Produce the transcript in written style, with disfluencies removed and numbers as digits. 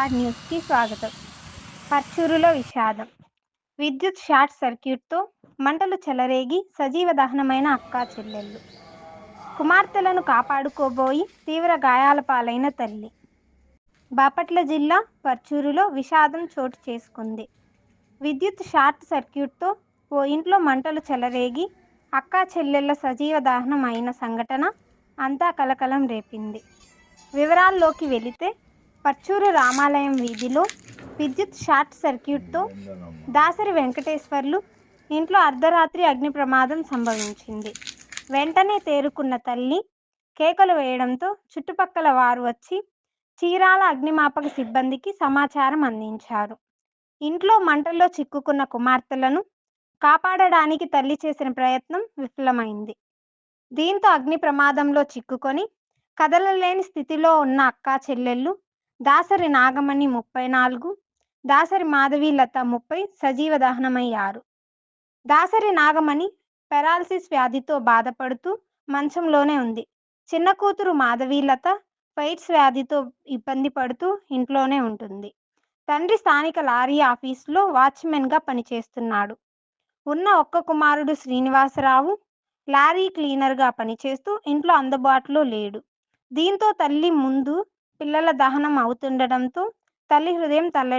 Are న్యూస్కి స్వాగతం. పర్చూరులో విషాదం. విద్యుత్ షార్ట్ సర్క్యూట్తో మంటలు చెలరేగి సజీవ దహనమైన అక్కా చెల్లెళ్ళు. కుమార్తెలను కాపాడుకోబోయి తీవ్ర గాయాల పాలైన తల్లి. బాపట్ల జిల్లా పర్చూరులో విషాదం చోటు చేసుకుంది. విద్యుత్ షార్ట్ సర్క్యూట్తో ఓ ఇంట్లో మంటలు చెలరేగి అక్కా చెల్లెళ్ల సజీవ దహనం అయిన సంఘటన అంతా కలకలం రేపింది. వివరాల్లోకి వెళితే పర్చూరు రామాలయం వీధిలో విద్యుత్ షార్ట్ సర్క్యూట్తో దాసరి వెంకటేశ్వర్లు ఇంట్లో అర్ధరాత్రి అగ్ని ప్రమాదం సంభవించింది. వెంటనే తేరుకున్న తల్లి కేకలు వేయడంతో చుట్టుపక్కల వారు వచ్చి చీరాల అగ్నిమాపక సిబ్బందికి సమాచారం అందించారు. ఇంట్లో మంటల్లో చిక్కుకున్న కుమార్తెలను కాపాడడానికి తల్లి చేసిన ప్రయత్నం విఫలమైంది. దీంతో అగ్ని ప్రమాదంలో చిక్కుకొని కదలలేని స్థితిలో ఉన్న అక్కా చెల్లెళ్ళు దాసరి నాగమణి 34, దాసరి మాధవీలత 30 సజీవ దహనమయ్యారు. దాసరి నాగమణి పెరాలసిస్ వ్యాధితో బాధపడుతూ మంచంలోనే ఉంది. చిన్న కూతురు మాధవీలత ఫైట్స్ వ్యాధితో ఇబ్బంది పడుతూ ఇంట్లోనే ఉంటుంది. తండ్రి స్థానిక లారీ ఆఫీసులో వాచ్మెన్గా పనిచేస్తున్నాడు. ఉన్న ఒక్క కుమారుడు శ్రీనివాసరావు లారీ క్లీనర్గా పనిచేస్తూ ఇంట్లో అందుబాటులో లేడు. దీంతో తల్లి ముందు పిల్లల దహనం అవుతుండడంతో తల్లి హృదయం తల్లడి